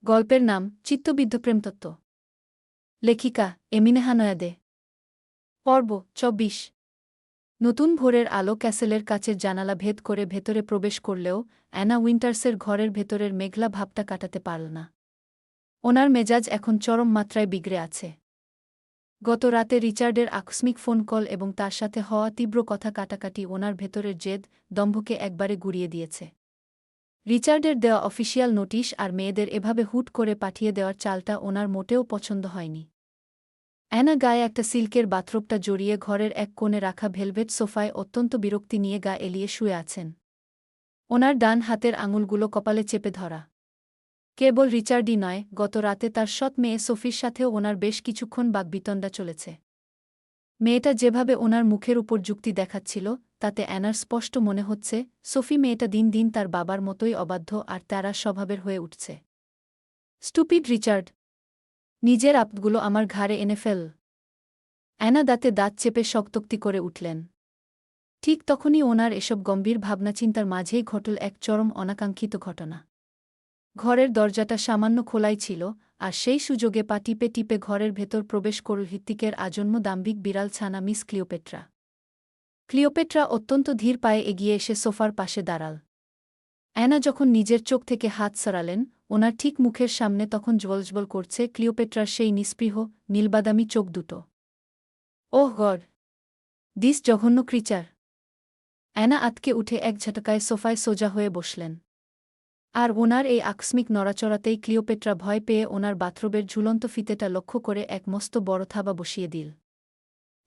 গল্পের নাম চিত্তবিদ্ধ প্রেমতত্ত্ব। লেখিকা এমিনেহা নয়াদে। পর্ব ২৪। নতুন ভোরের আলো ক্যাসেলের কাচের জানালা ভেদ করে ভেতরে প্রবেশ করলেও অ্যানা উইন্টার্সের ঘরের ভেতরের মেঘলা ভাবটা কাটাতে পারল না। ওনার মেজাজ এখন চরম মাত্রায় বিগড়ে আছে। গত রাতে রিচার্ডের আকস্মিক ফোন কল এবং তার সাথে হওয়া তীব্র কথা কাটাকাটি ওনার ভেতরের জেদ দম্ভকে একবারে গুড়িয়ে দিয়েছে। রিচার্ডের দেওয়া অফিসিয়াল নোটিশ আর মেয়েদের এভাবে হুট করে পাঠিয়ে দেওয়ার চালটা ওনার মোটেও পছন্দ হয়নি। অ্যানা গায়ে একটা সিল্কের বাথরোবটা জড়িয়ে ঘরের এক কোণে রাখা ভেলভেট সোফায় অত্যন্ত বিরক্তি নিয়ে গা এলিয়ে শুয়ে আছেন। ওনার ডান হাতের আঙুলগুলো কপালে চেপে ধরা। কেবল রিচার্ডই নয়, গত রাতে তার সৎ মেয়ে সোফির সাথেও ওনার বেশ কিছুক্ষণ বাকবিতণ্ডা চলেছে। মেয়েটা যেভাবে ওনার মুখের উপর যুক্তি দেখাচ্ছিল, তাতে অ্যানার স্পষ্ট মনে হচ্ছে সোফি মেয়েটা দিন দিন তার বাবার মতোই অবাধ্য আর তারা স্বভাবের হয়ে উঠছে। স্টুপিড রিচার্ড, নিজের আপদগুলো আমার ঘাড়ে এনে ফেল। অ্যানা দাঁতে দাঁত চেপে শক্তোক্তি করে উঠলেন। ঠিক তখনই ওনার এসব গম্ভীর ভাবনাচিন্তার মাঝেই ঘটল এক চরম অনাকাঙ্ক্ষিত ঘটনা। ঘরের দরজাটা সামান্য খোলাই ছিল, আর সেই সুযোগে পা টিপে টিপে ঘরের ভেতর প্রবেশ করল হৃত্বিকের আজন্ম দাম্ভিক বিড়াল ছানা মিস ক্লিওপেট্রা। ক্লিওপেট্রা অত্যন্ত ধীর পায়ে এগিয়ে এসে সোফার পাশে দাঁড়াল। অ্যানা যখন নিজের চোখ থেকে হাত সরালেন, ওনার ঠিক মুখের সামনে তখন জ্বলজ্বল করছে ক্লিওপেট্রার সেই নিস্পৃহ নীলবাদামি চোখ দুটো। ওহ গড, দিস জঘন্য ক্রিচার! অ্যানা আতকে উঠে এক ঝটকায় সোফায় সোজা হয়ে বসলেন। আর ওনার এই আকস্মিক নড়াচড়াতেই ক্লিওপেট্রা ভয় পেয়ে ওনার বাথরুমের ঝুলন্ত ফিতেটা লক্ষ্য করে এক মস্ত বড় থাবা বসিয়ে দিল।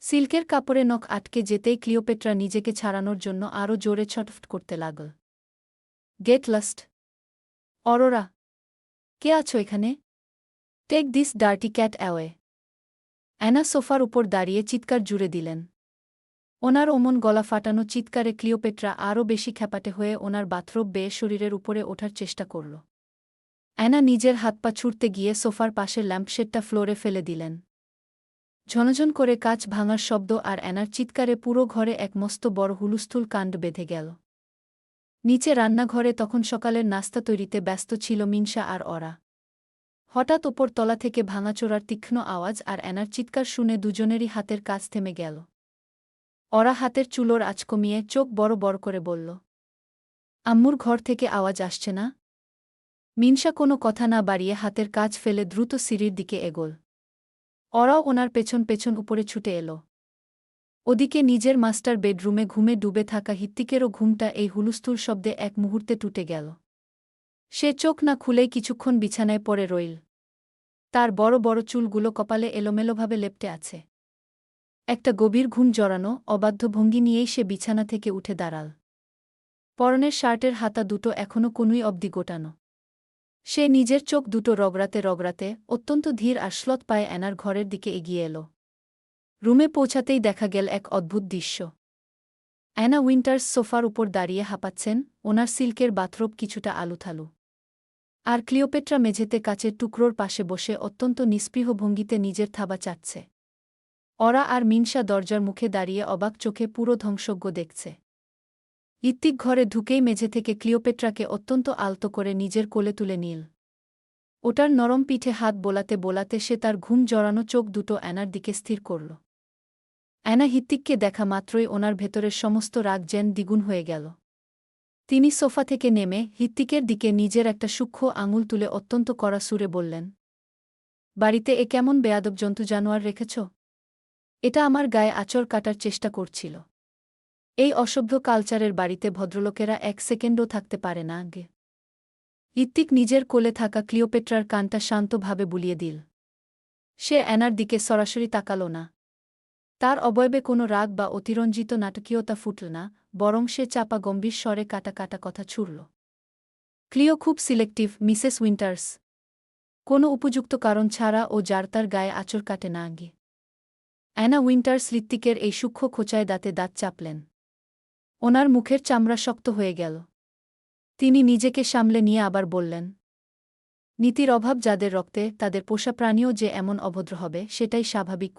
সিল্কের কাপড়ে নখ আটকে যেতেই ক্লিওপেট্রা নিজেকে ছাড়ানোর জন্য আরও জোরে ছটফট করতে লাগল। Get lost! অরোরা, কে আছো এখানে? Take this dirty cat away! Anna সোফার উপর দাঁড়িয়ে চিৎকার জুড়ে দিলেন। ওনার অমন গলা ফাটানো চিৎকারে ক্লিওপেট্রা আরও বেশি খ্যাপাটে হয়ে ওনার বাথরোব বেয়ে শরীরের উপরে ওঠার চেষ্টা করল। অ্যানা নিজের হাত পা ছুটতে গিয়ে সোফার পাশের ল্যাম্পশেডটা ফ্লোরে ফেলে দিলেন। ঝনঝন করে কাঁচ ভাঙার শব্দ আর অ্যানার চিৎকারে পুরো ঘরে এক মস্ত বড় হুলস্থুল কাণ্ড বেঁধে গেল। নিচে রান্নাঘরে তখন সকালের নাস্তা তৈরিতে ব্যস্ত ছিল মিনসা আর অরা। হঠাৎ ওপর তলা থেকে ভাঙাচোরার তীক্ষ্ণ আওয়াজ আর অ্যানার চিৎকার শুনে দুজনেরই হাতের কাজ থেমে গেল। অরা হাতের চুলোর আঁচ কমিয়ে চোখ বড় বড় করে বলল, আম্মুর ঘর থেকে আওয়াজ আসছে না? মিনসা কোনো কথা না বাড়িয়ে হাতের কাজ ফেলে দ্রুত সিঁড়ির দিকে এগোল। অরাও ওনার পেছন পেছন উপরে ছুটে এল। ওদিকে নিজের মাস্টার বেডরুমে ঘুমে ডুবে থাকা হৃত্বিকেরও ঘুমটা এই হুলস্থুল শব্দে এক মুহূর্তে টুটে গেল। সে চোখ না খুলেই কিছুক্ষণ বিছানায় পড়ে রইল। তার বড় বড় চুলগুলো কপালে এলোমেলোভাবে লেপ্টে আছে। একটা গভীর ঘুম জড়ানো অবাধ্য ভঙ্গি নিয়েই সে বিছানা থেকে উঠে দাঁড়াল। পরনের শার্টের হাতা দুটো এখনো কনুই অবধি গোটানো। সে নিজের চোখ দুটো রগড়াতে রগড়াতে অত্যন্ত ধীর আর শ্লথ পায়ে অ্যানার ঘরের দিকে এগিয়ে এল। রুমে পৌঁছাতেই দেখা গেল এক অদ্ভুত দৃশ্য। অ্যানা উইন্টার্স সোফার উপর দাঁড়িয়ে হাঁপাচ্ছেন, ওনার সিল্কের বাথরোব কিছুটা আলুথালু। আর ক্লিওপেট্রা মেঝেতে কাচের টুকরোর পাশে বসে অত্যন্ত নিস্পৃহ ভঙ্গিতে নিজের থাবা চাটছে। অরা আর মিনসা দরজার মুখে দাঁড়িয়ে অবাক চোখে পুরো ধ্বংসজ্ঞ দেখছে। হৃত্বিক ঘরে ঢুকেই মেঝে থেকে ক্লিওপেট্রাকে অত্যন্ত আলতো করে নিজের কোলে তুলে নিল। ওটার নরম পিঠে হাত বোলাতে বোলাতে সে তার ঘুম জড়ানো চোখ দুটো অ্যানার দিকে স্থির করল। অ্যানা হৃত্বিককে দেখা মাত্রই ওনার ভেতরের সমস্ত রাগ যেন দ্বিগুণ হয়ে গেল। তিনি সোফা থেকে নেমে হৃত্বিকের দিকে নিজের একটা সূক্ষ্ম আঙুল তুলে অত্যন্ত কড়া সুরে বললেন, বাড়িতে এ কেমন বেয়াদব জন্তু জানোয়ার রেখেছ? এটা আমার গায়ে আঁচড় কাটার চেষ্টা করছিল। এই অসভ্য কালচারের বাড়িতে ভদ্রলোকেরা এক সেকেন্ডও থাকতে পারে না গে। হৃত্বিক নিজের কোলে থাকা ক্লিওপেট্রার কানটা শান্তভাবে বুলিয়ে দিল। সে অ্যানার দিকে সরাসরি তাকাল না। তার অবয়বে কোনো রাগ বা অতিরঞ্জিত নাটকীয়তা ফুটল না, বরং সে চাপা গম্ভীর স্বরে কাটা কাটা কথা ছুড়ল। ক্লিও খুব সিলেক্টিভ, মিসেস উইন্টার্স। কোনো উপযুক্ত কারণ ছাড়া ও যার তার গায়ে আঁচড় কাটে না গে। অ্যানা উইন্টার্স হৃত্বিকের এই সূক্ষ্ম খোঁচায় দাঁতে দাঁত চাপলেন। ওনার মুখের চামড়া শক্ত হয়ে গেল। তিনি নিজেকে সামলে নিয়ে আবার বললেন, নীতির অভাব যাদের রক্তে, তাদের পোষা প্রাণীও যে এমন অভদ্র হবে সেটাই স্বাভাবিক।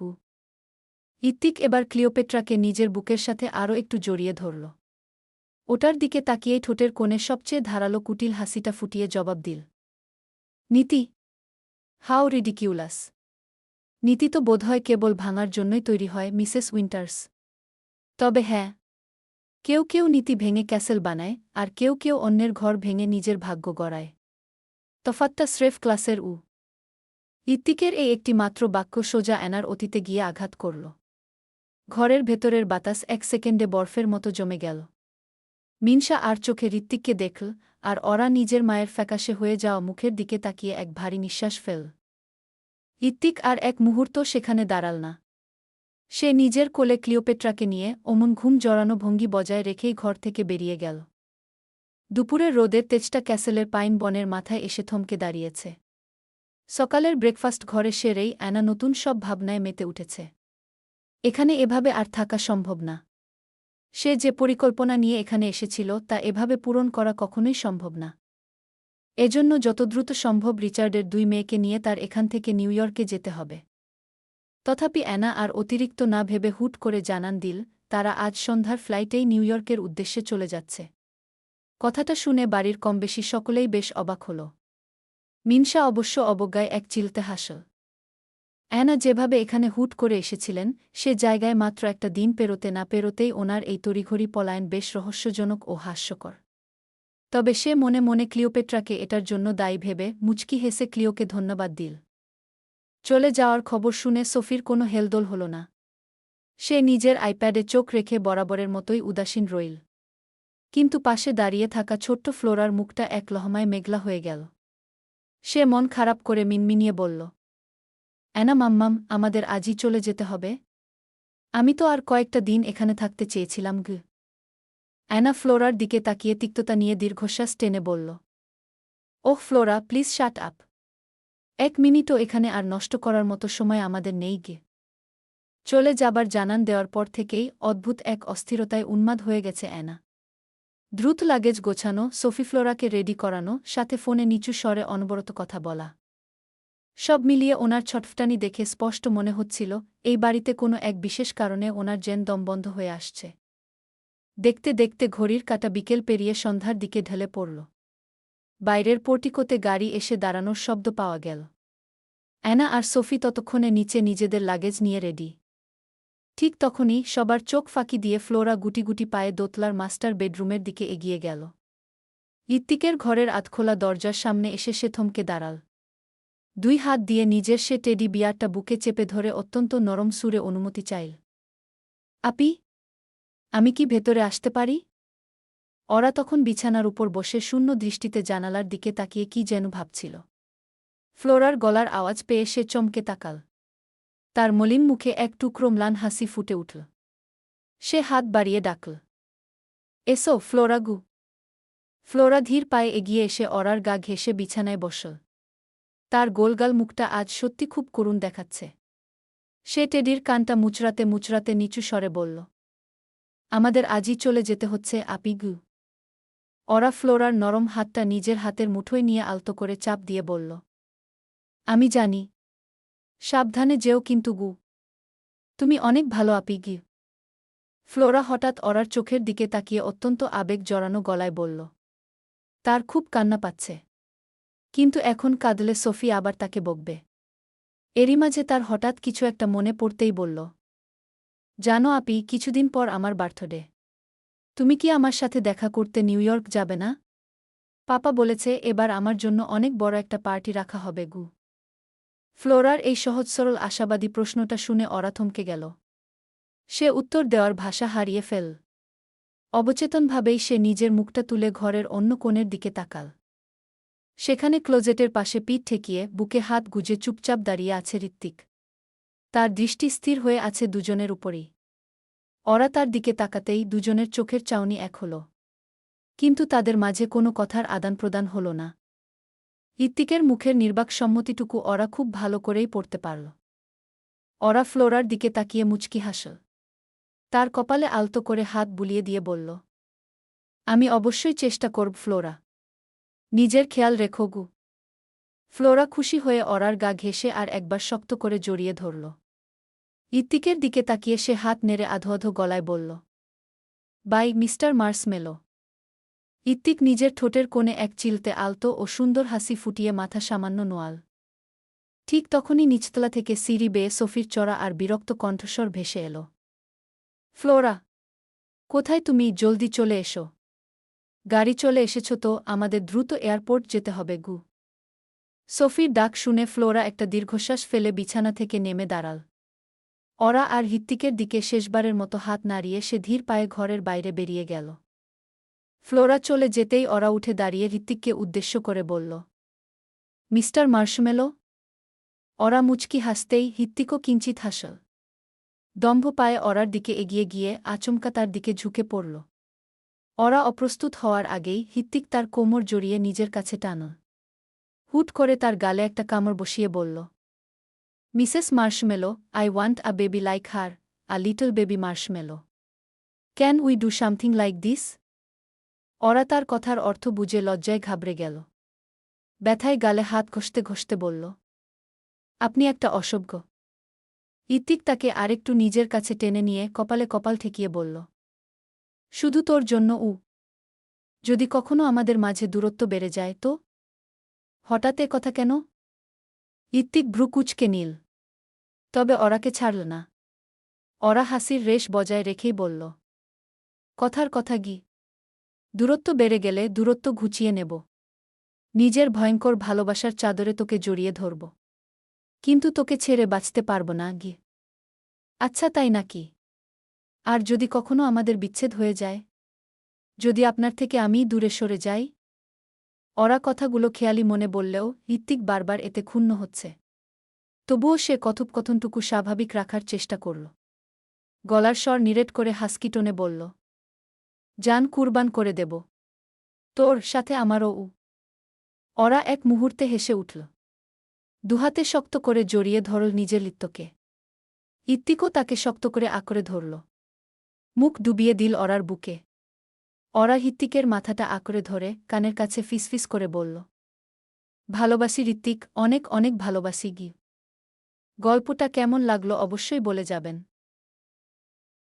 হৃত্বিক এবার ক্লিওপেট্রাকে নিজের বুকের সাথে আরও একটু জড়িয়ে ধরল। ওটার দিকে তাকিয়েই ঠোঁটের কোণে সবচেয়ে ধারালো কুটিল হাসিটা ফুটিয়ে জবাব দিল, নীতি? How ridiculous! নীতি তো বোধহয় কেবল ভাঙার জন্যই তৈরি হয়, মিসেস উইন্টার্স। তবে হ্যাঁ, কেউ কেউ নীতি ভেঙে ক্যাসেল বানায়, আর কেউ কেউ অন্যের ঘর ভেঙে নিজের ভাগ্য গড়ায়। তফাৎটা স্রেফ ক্লাসের ঋত্বিকের এই একটি মাত্র বাক্য সোজা অ্যানার অতীতে গিয়ে আঘাত করল। ঘরের ভেতরের বাতাস এক সেকেন্ডে বরফের মতো জমে গেল। মিনসা আর চোখে ঋত্বিককে দেখল, আর ওরা নিজের মায়ের ফ্যাকাশে হয়ে যাওয়া মুখের দিকে তাকিয়ে এক ভারী নিঃশ্বাস ফেল। ঋত্বিক আর এক মুহূর্ত সেখানে দাঁড়াল না। সে নিজের কোলে ক্লিওপেট্রাকে নিয়ে অমন ঘুম জড়ানো ভঙ্গি বজায় রেখেই ঘর থেকে বেরিয়ে গেল। দুপুরের রোদের তেজটা ক্যাসেলের পাইন বনের মাথায় এসে থমকে দাঁড়িয়েছে। সকালের ব্রেকফাস্ট ঘরে সেরেই অ্যানা নতুন সব ভাবনায় মেতে উঠেছে। এখানে এভাবে আর থাকা সম্ভব না। সে যে পরিকল্পনা নিয়ে এখানে এসেছিল তা এভাবে পূরণ করা কখনোই সম্ভব না। এজন্য যত দ্রুত সম্ভব রিচার্ডের 2 মেয়েকে নিয়ে তার এখান থেকে নিউ ইয়র্কে যেতে হবে। তথাপি অ্যানা আর অতিরিক্ত না ভেবে হুট করে জানান দিল, তারা আজ সন্ধ্যার ফ্লাইটেই নিউ ইয়র্কের উদ্দেশ্যে চলে যাচ্ছে। কথাটা শুনে বাড়ির কমবেশি সকলেই বেশ অবাক হল। মিনসা অবশ্য অবজ্ঞায় এক চিলতে হাসল। অ্যানা যেভাবে এখানে হুট করে এসেছিলেন, সে জায়গায় মাত্র একটা দিন পেরোতে না পেরোতেই ওনার এই তড়িঘড়ি পলায়ন বেশ রহস্যজনক ও হাস্যকর। তবে সে মনে মনে ক্লিওপেট্রাকে এটার জন্য দায়ী ভেবে মুচকি হেসে ক্লিওকে ধন্যবাদ দিল। চলে যাওয়ার খবর শুনে সোফির কোনো হেলদোল হল না। সে নিজের আইপ্যাডে চোখ রেখে বরাবরের মতোই উদাসীন রইল। কিন্তু পাশে দাঁড়িয়ে থাকা ছোট্ট ফ্লোরার মুখটা এক লহমায় মেঘলা হয়ে গেল। সে মন খারাপ করে মিনমিনিয়ে বলল, অ্যানা মাম্মাম, আমাদের আজই চলে যেতে হবে? আমি তো আর কয়েকটা দিন এখানে থাকতে চেয়েছিলাম গু। অ্যানা ফ্লোরার দিকে তাকিয়ে তিক্ততা নিয়ে দীর্ঘশ্বাস টেনে বলল, ওহ ফ্লোরা, প্লিজ শাট আপ। 1 মিনিটও এখানে আর নষ্ট করার মতো সময় আমাদের নেই গে। চলে যাবার জানান দেওয়ার পর থেকেই অদ্ভুত এক অস্থিরতায় উন্মাদ হয়ে গেছে অ্যানা। দ্রুত লাগেজ গোছানো, সোফি ফ্লোরাকে রেডি করানো, সাথে ফোনে নিচু স্বরে অনবরত কথা বলা। সব মিলিয়ে ওনার ছটফটানি দেখে স্পষ্ট মনে হচ্ছিল, এই বাড়িতে কোনো এক বিশেষ কারণে ওনার যেন দম বন্ধ হয়ে আসছে। দেখতে দেখতে ঘড়ির কাঁটা বিকেল পেরিয়ে সন্ধ্যার দিকে ঢেলে পড়ল। বাইরের পোর্টিকোতে গাড়ি এসে দাঁড়ানোর শব্দ পাওয়া গেল। অ্যানা আর সোফি ততক্ষণে নিচে নিজেদের লাগেজ নিয়ে রেডি। ঠিক তখনই সবার চোখ ফাঁকি দিয়ে ফ্লোরা গুটি গুটি পায়ে দোতলার মাস্টার বেডরুমের দিকে এগিয়ে গেল। ঋত্বিকের ঘরের আধখোলা দরজার সামনে এসে সে থমকে দাঁড়াল। 2 হাত দিয়ে নিজের সে টেডি বিয়ারটা বুকে চেপে ধরে অত্যন্ত নরম সুরে অনুমতি চাইল। আপি, আমি কি ভেতরে আসতে পারি? ওরা তখন বিছানার উপর বসে শূন্য দৃষ্টিতে জানালার দিকে তাকিয়ে কি যেন ভাবছিল। ফ্লোরার গলার আওয়াজ পেয়ে সে চমকে তাকাল। তার মলিন মুখে এক টুকরো ম্লান হাসি ফুটে উঠল। সে হাত বাড়িয়ে ডাকল, এসো ফ্লোরা গু। ফ্লোরা ধীর পায়ে এগিয়ে এসে ওরার গা ঘেঁষে বিছানায় বসল। তার গোলগাল মুখটা আজ সত্যি খুব করুণ দেখাচ্ছে। সে টেডির কানটা মুচড়াতে মুচড়াতে নিচু স্বরে বলল, আমাদের আজই চলে যেতে হচ্ছে আপি গু। ওরা ফ্লোরার নরম হাতটা নিজের হাতের মুঠোয় নিয়ে আলতো করে চাপ দিয়ে বলল, আমি জানি। সাবধানে যেও কিন্তু গু। তুমি অনেক ভালো আপি গি। ফ্লোরা হঠাৎ ওরার চোখের দিকে তাকিয়ে অত্যন্ত আবেগ জড়ানো গলায় বলল, তার খুব কান্না পাচ্ছে। কিন্তু এখন কাঁদলে সোফি আবার তাকে বকবে। এরই মাঝে তার হঠাৎ কিছু একটা মনে পড়তেই বলল, জানো আপি, কিছুদিন পর আমার বার্থডে। তুমি কি আমার সাথে দেখা করতে নিউ ইয়র্ক যাবে না? পাপা বলেছে এবার আমার জন্য অনেক বড় একটা পার্টি রাখা হবে গু। ফ্লোরার এই সহজ সরল আশাবাদী প্রশ্নটা শুনে ওরা থমকে গেল। সে উত্তর দেওয়ার ভাষা হারিয়ে ফেল। অবচেতনভাবেই সে নিজের মুখটা তুলে ঘরের অন্য কোণের দিকে তাকাল। সেখানে ক্লোজেটের পাশে পিঠ ঠেকিয়ে বুকে হাত গুজে চুপচাপ দাঁড়িয়ে আছে ঋত্বিক। তার দৃষ্টি স্থির হয়ে আছে দুজনের উপরই। ওরা তার দিকে তাকাতেই দুজনের চোখের চাউনি এক হল। কিন্তু তাদের মাঝে কোনো কথার আদানপ্রদান হল না। ঋত্বিকের মুখের নির্বাক সম্মতিটুকু ওরা খুব ভালো করেই পড়তে পারল। ওরা ফ্লোরার দিকে তাকিয়ে মুচকি হাসল। তার কপালে আলতো করে হাত বুলিয়ে দিয়ে বলল, আমি অবশ্যই চেষ্টা করব ফ্লোরা। নিজের খেয়াল রেখো গু। ফ্লোরা খুশি হয়ে ওরার গা ঘেঁষে আর একবার শক্ত করে জড়িয়ে ধরল। ঋত্বিকের দিকে তাকিয়ে সে হাত নেড়ে আধো আধো গলায় বলল, বাই মিস্টার মার্সমেলো। ইত্তিক নিজের ঠোঁটের কোণে এক চিলতে আলতো ও সুন্দর হাসি ফুটিয়ে মাথা সামান্য নোয়াল। ঠিক তখনই নিচতলা থেকে সিঁড়ি বেয়ে সোফির চড়া আর বিরক্ত কণ্ঠস্বর ভেসে এল। ফ্লোরা, কোথায় তুমি? জলদি চলে এসো। গাড়ি চলে এসেছ তো, আমাদের দ্রুত এয়ারপোর্ট যেতে হবে গু। সোফির ডাক শুনে ফ্লোরা একটা দীর্ঘশ্বাস ফেলে বিছানা থেকে নেমে দাঁড়াল। ওরা আর হৃত্বিকের দিকে শেষবারের মতো হাত নাড়িয়ে সে ধীর পায়ে ঘরের বাইরে বেরিয়ে গেল। ফ্লোরা চলে যেতেই ওরা উঠে দাঁড়িয়ে হৃত্বিককে উদ্দেশ্য করে বলল, মিস্টার মার্শমেলো। ওরা মুচকি হাসতেই হৃত্বিকও কিঞ্চিত হাসল। দম্ভ পায়ে ওরার দিকে এগিয়ে গিয়ে আচমকা তার দিকে ঝুঁকে পড়ল। ওরা অপ্রস্তুত হওয়ার আগেই হৃত্বিক তার কোমর জড়িয়ে নিজের কাছে টানল। হুট করে তার গালে একটা কামড় বসিয়ে বলল, Mrs Marshmallow, I want a baby like her, a little baby Marshmallow. Can we do something like this? ওরা তার কথার অর্থ বুঝে লজ্জায় ঘাবড়ে গেল। ব্যথায় গালে হাত ঘষতে ঘষতে বলল, আপনি একটা অসভ্য। হৃত্বিক তাকে আরেকটু নিজের কাছে টেনে নিয়ে কপালে কপাল ঠেকিয়ে বলল, শুধু তোর জন্য যদি কখনো আমাদের মাঝে দূরত্ব বেড়ে যায় তো? হঠাৎ এ কথা কেন? হৃত্বিক ভ্রু কুঁচকে নিল। তবে ওরাকে ছাড়ল না। ওরা হাসির রেশ বজায় রেখেই বলল, কথার কথা গি। দূরত্ব বেড়ে গেলে দূরত্ব ঘুচিয়ে নেব। নিজের ভয়ঙ্কর ভালোবাসার চাদরে তোকে জড়িয়ে ধরব। কিন্তু তোকে ছেড়ে বাঁচতে পারব না গি। আচ্ছা, তাই নাকি? আর যদি কখনো আমাদের বিচ্ছেদ হয়ে যায়? যদি আপনার থেকে আমিই দূরে সরে যাই? ওরা কথাগুলো খেয়ালি মনে বললেও হৃত্বিক বারবার এতে ক্ষুণ্ণ হচ্ছে। তবুও সে কথোপকথনটুকু স্বাভাবিক রাখার চেষ্টা করল। গলার স্বর নিরেট করে হাস্কি টোনে বলল, জান কুরবান করে দেব। তোর সাথে আমারও ওরা এক মুহূর্তে হেসে উঠল। দুহাতে শক্ত করে জড়িয়ে ধরল নিজের লিপ্তকে। হৃত্বিকও তাকে শক্ত করে আঁকড়ে ধরল। মুখ ডুবিয়ে দিল ওরার বুকে। ওরা হৃত্বিকের মাথাটা আঁকড়ে ধরে কানের কাছে ফিসফিস করে বলল, ভালোবাসি হৃত্বিক, অনেক অনেক ভালোবাসি গি। গল্পটা কেমন লাগলো অবশ্যই বলে যাবেন।